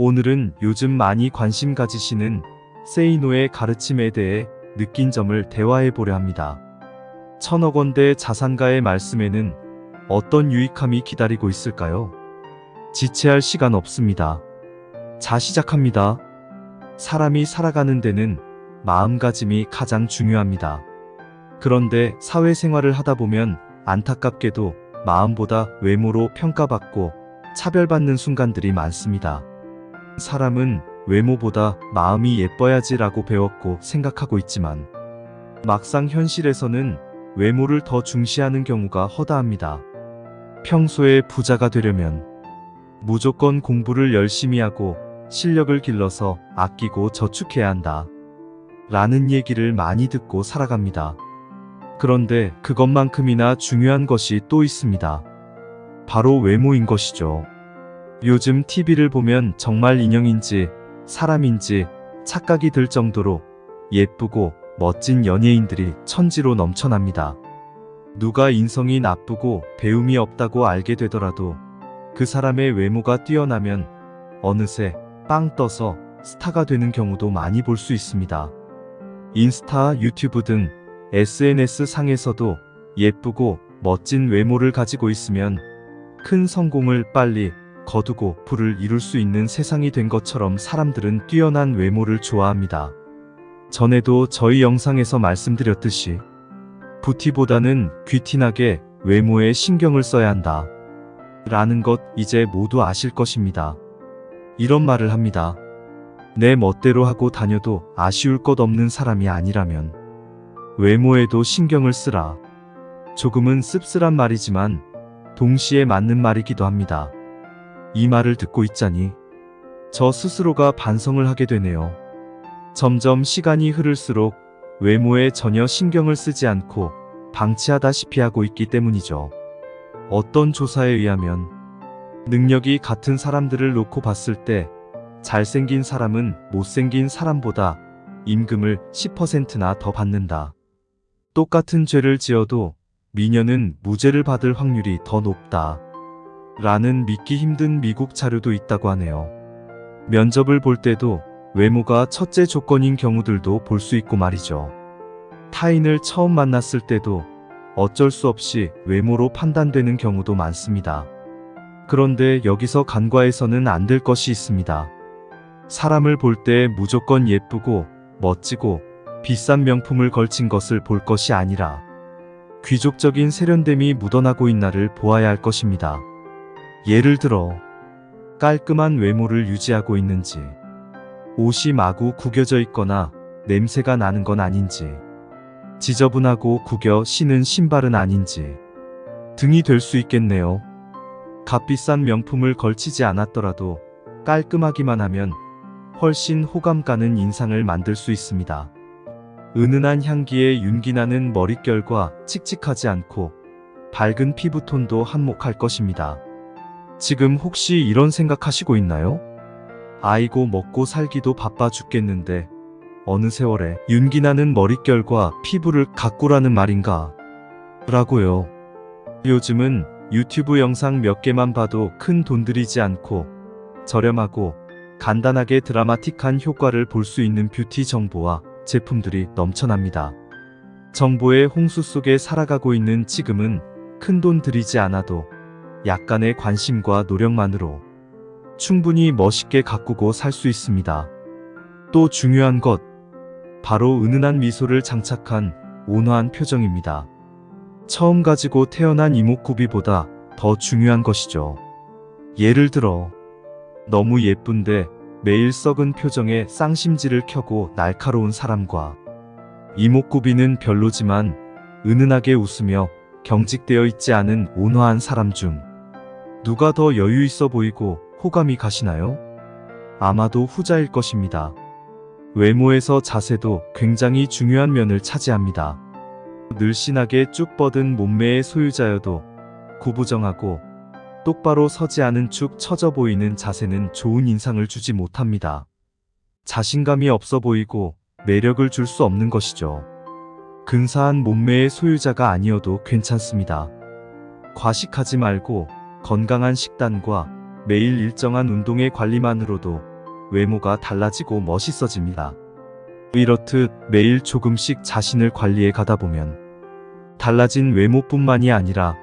오늘은 요즘 많이 관심 가지시는 세이노의 가르침에 대해 느낀 점을 대화해 보려 합니다. 1000억 원대 자산가의 말씀에는 어떤 유익함이 기다리고 있을까요? 지체할 시간 없습니다. 자, 시작합니다. 사람이 살아가는 데는 마음가짐이 가장 중요합니다. 그런데 사회생활을 하다 보면 안타깝게도 마음보다 외모로 평가받고 차별받는 순간들이 많습니다. 사람은 외모보다 마음이 예뻐야지라고 배웠고 생각하고 있지만 막상 현실에서는 외모를 더 중시하는 경우가 허다합니다. 평소에 부자가 되려면 무조건 공부를 열심히 하고 실력을 길러서 아끼고 저축해야 한다 라는 얘기를 많이 듣고 살아갑니다. 그런데 그것만큼이나 중요한 것이 또 있습니다. 바로 외모인 것이죠. 요즘 TV를 보면 정말 인형인지 사람인지 착각이 들 정도로 예쁘고 멋진 연예인들이 천지로 넘쳐납니다. 누가 인성이 나쁘고 배움이 없다고 알게 되더라도 그 사람의 외모가 뛰어나면 어느새 빵 떠서 스타가 되는 경우도 많이 볼 수 있습니다. 인스타, 유튜브 등 SNS 상에서도 예쁘고 멋진 외모를 가지고 있으면 큰 성공을 빨리 거두고 부를 이룰 수 있는 세상이 된 것처럼 사람들은 뛰어난 외모를 좋아합니다. 전에도 저희 영상에서 말씀드렸듯이 부티보다는 귀티나게 외모에 신경을 써야 한다 라는 것 이제 모두 아실 것입니다. 이런 말을 합니다. 내 멋대로 하고 다녀도 아쉬울 것 없는 사람이 아니라면 외모에도 신경을 쓰라. 조금은 씁쓸한 말이지만 동시에 맞는 말이기도 합니다. 이 말을 듣고 있자니 저 스스로가 반성을 하게 되네요. 점점 시간이 흐를수록 외모에 전혀 신경을 쓰지 않고 방치하다시피 하고 있기 때문이죠. 어떤 조사에 의하면 능력이 같은 사람들을 놓고 봤을 때 잘생긴 사람은 못생긴 사람보다 임금을 10%나 더 받는다. 똑같은 죄를 지어도 미녀는 무죄를 받을 확률이 더 높다 라는 믿기 힘든 미국 자료도 있다고 하네요. 면접을 볼 때도 외모가 첫째 조건인 경우들도 볼 수 있고 말이죠. 타인을 처음 만났을 때도 어쩔 수 없이 외모로 판단되는 경우도 많습니다. 그런데 여기서 간과해서는 안 될 것이 있습니다. 사람을 볼 때 무조건 예쁘고 멋지고 비싼 명품을 걸친 것을 볼 것이 아니라 귀족적인 세련됨이 묻어나고 있나를 보아야 할 것입니다. 예를 들어 깔끔한 외모를 유지하고 있는지, 옷이 마구 구겨져 있거나 냄새가 나는 건 아닌지, 지저분하고 구겨 신은 신발은 아닌지 등이 될 수 있겠네요. 값비싼 명품을 걸치지 않았더라도 깔끔하기만 하면 훨씬 호감 가는 인상을 만들 수 있습니다. 은은한 향기에 윤기나는 머릿결과 칙칙하지 않고 밝은 피부톤도 한몫할 것입니다. 지금 혹시 이런 생각하시고 있나요? 아이고 먹고 살기도 바빠 죽겠는데 어느 세월에 윤기나는 머릿결과 피부를 가꾸라는 말인가? 라고요. 요즘은 유튜브 영상 몇 개만 봐도 큰 돈 들이지 않고 저렴하고 간단하게 드라마틱한 효과를 볼 수 있는 뷰티 정보와 제품들이 넘쳐납니다. 정보의 홍수 속에 살아가고 있는 지금은 큰 돈 들이지 않아도 약간의 관심과 노력만으로 충분히 멋있게 가꾸고 살 수 있습니다. 또 중요한 것, 바로 은은한 미소를 장착한 온화한 표정입니다. 처음 가지고 태어난 이목구비보다 더 중요한 것이죠. 예를 들어 너무 예쁜데 매일 썩은 표정에 쌍심지를 켜고 날카로운 사람과 이목구비는 별로지만 은은하게 웃으며 경직되어 있지 않은 온화한 사람 중 누가 더 여유 있어 보이고 호감이 가시나요? 아마도 후자일 것입니다. 외모에서 자세도 굉장히 중요한 면을 차지합니다. 늘씬하게 쭉 뻗은 몸매의 소유자여도 구부정하고 똑바로 서지 않은 축 처져 보이는 자세는 좋은 인상을 주지 못합니다. 자신감이 없어 보이고 매력을 줄 수 없는 것이죠. 근사한 몸매의 소유자가 아니어도 괜찮습니다. 과식하지 말고 건강한 식단과 매일 일정한 운동의 관리만으로도 외모가 달라지고 멋있어집니다. 이렇듯 매일 조금씩 자신을 관리해 가다 보면 달라진 외모뿐만이 아니라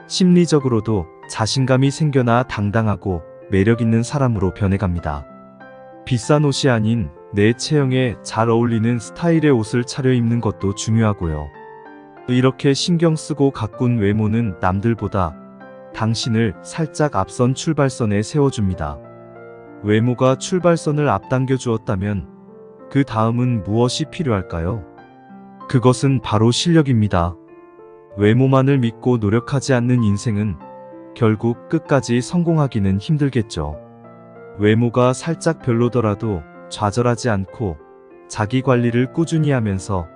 심리적으로도 자신감이 생겨나 당당하고 매력 있는 사람으로 변해갑니다. 비싼 옷이 아닌 내 체형에 잘 어울리는 스타일의 옷을 차려 입는 것도 중요하고요. 이렇게 신경 쓰고 가꾼 외모는 남들보다 당신을 살짝 앞선 출발선에 세워줍니다. 외모가 출발선을 앞당겨 주었다면 그 다음은 무엇이 필요할까요? 그것은 바로 실력입니다. 외모만을 믿고 노력하지 않는 인생은 결국 끝까지 성공하기는 힘들겠죠. 외모가 살짝 별로더라도 좌절하지 않고 자기 관리를 꾸준히 하면서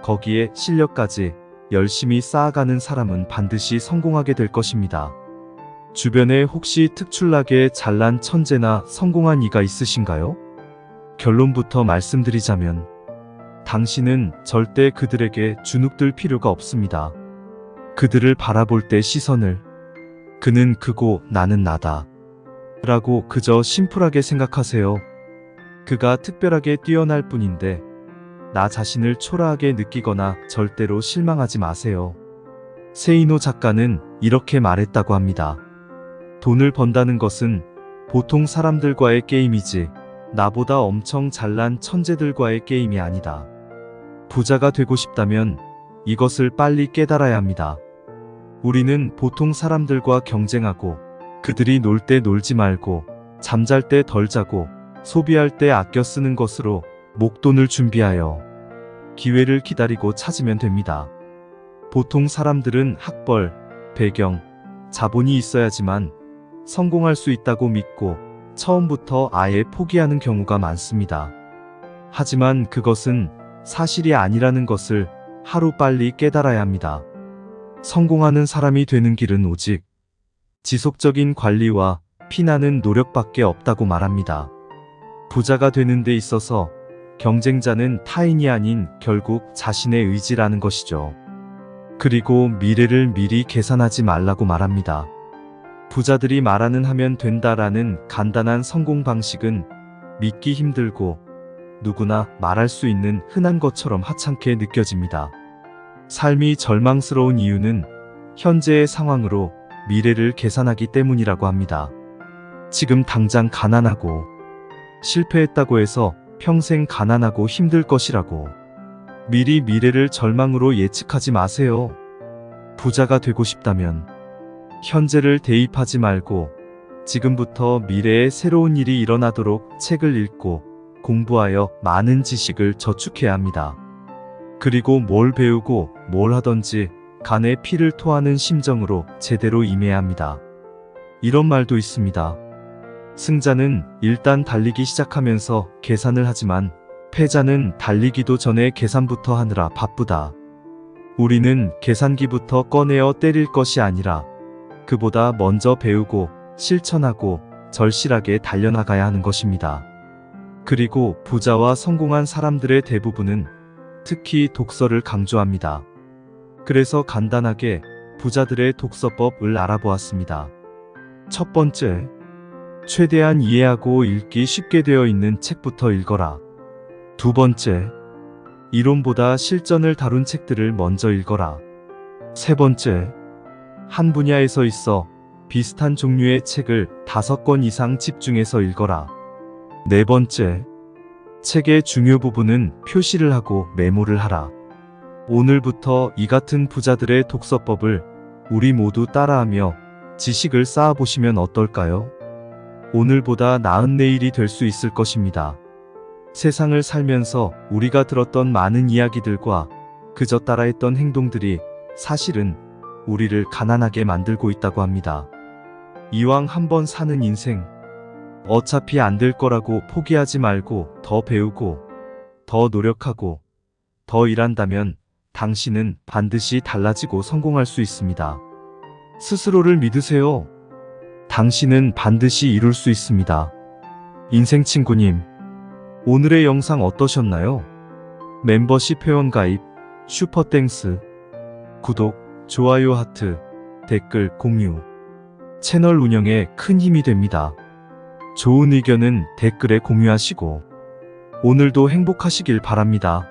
거기에 실력까지 열심히 쌓아가는 사람은 반드시 성공하게 될 것입니다. 주변에 혹시 특출나게 잘난 천재나 성공한 이가 있으신가요? 결론부터 말씀드리자면 당신은 절대 그들에게 주눅들 필요가 없습니다. 그들을 바라볼 때 시선을 그는 그고 나는 나다 라고 그저 심플하게 생각하세요. 그가 특별하게 뛰어날 뿐인데 나 자신을 초라하게 느끼거나 절대로 실망하지 마세요. 세이노 작가는 이렇게 말했다고 합니다. 돈을 번다는 것은 보통 사람들과의 게임이지 나보다 엄청 잘난 천재들과의 게임이 아니다. 부자가 되고 싶다면 이것을 빨리 깨달아야 합니다. 우리는 보통 사람들과 경쟁하고 그들이 놀 때 놀지 말고 잠잘 때 덜 자고 소비할 때 아껴 쓰는 것으로 목돈을 준비하여 기회를 기다리고 찾으면 됩니다. 보통 사람들은 학벌, 배경, 자본이 있어야지만 성공할 수 있다고 믿고 처음부터 아예 포기하는 경우가 많습니다. 하지만 그것은 사실이 아니라는 것을 하루빨리 깨달아야 합니다. 성공하는 사람이 되는 길은 오직 지속적인 관리와 피나는 노력밖에 없다고 말합니다. 부자가 되는 데 있어서 경쟁자는 타인이 아닌 결국 자신의 의지라는 것이죠. 그리고 미래를 미리 계산하지 말라고 말합니다. 부자들이 말하는 하면 된다라는 간단한 성공 방식은 믿기 힘들고 누구나 말할 수 있는 흔한 것처럼 하찮게 느껴집니다. 삶이 절망스러운 이유는 현재의 상황으로 미래를 계산하기 때문이라고 합니다. 지금 당장 가난하고 실패했다고 해서 평생 가난하고 힘들 것이라고 미리 미래를 절망으로 예측하지 마세요. 부자가 되고 싶다면 현재를 대입하지 말고 지금부터 미래에 새로운 일이 일어나도록 책을 읽고 공부하여 많은 지식을 저축해야 합니다. 그리고 뭘 배우고 뭘 하던지 간에 피를 토하는 심정으로 제대로 임해야 합니다. 이런 말도 있습니다. 승자는 일단 달리기 시작하면서 계산을 하지만 패자는 달리기도 전에 계산부터 하느라 바쁘다. 우리는 계산기부터 꺼내어 때릴 것이 아니라 그보다 먼저 배우고 실천하고 절실하게 달려나가야 하는 것입니다. 그리고 부자와 성공한 사람들의 대부분은 특히 독서를 강조합니다. 그래서 간단하게 부자들의 독서법을 알아보았습니다. 첫 번째, 최대한 이해하고 읽기 쉽게 되어 있는 책부터 읽어라. 두 번째, 이론보다 실전을 다룬 책들을 먼저 읽어라. 세 번째, 한 분야에서 있어 비슷한 종류의 책을 5권 이상 집중해서 읽어라. 네 번째, 책의 중요 부분은 표시를 하고 메모를 하라. 오늘부터 이 같은 부자들의 독서법을 우리 모두 따라하며 지식을 쌓아보시면 어떨까요? 오늘보다 나은 내일이 될 수 있을 것입니다. 세상을 살면서 우리가 들었던 많은 이야기들과 그저 따라했던 행동들이 사실은 우리를 가난하게 만들고 있다고 합니다. 이왕 한번 사는 인생, 어차피 안 될 거라고 포기하지 말고 더 배우고, 더 노력하고, 더 일한다면 당신은 반드시 달라지고 성공할 수 있습니다. 스스로를 믿으세요. 당신은 반드시 이룰 수 있습니다. 인생 친구님, 오늘의 영상 어떠셨나요? 멤버십 회원가입, 슈퍼땡스, 구독, 좋아요 하트, 댓글 공유, 채널 운영에 큰 힘이 됩니다. 좋은 의견은 댓글에 공유하시고 오늘도 행복하시길 바랍니다.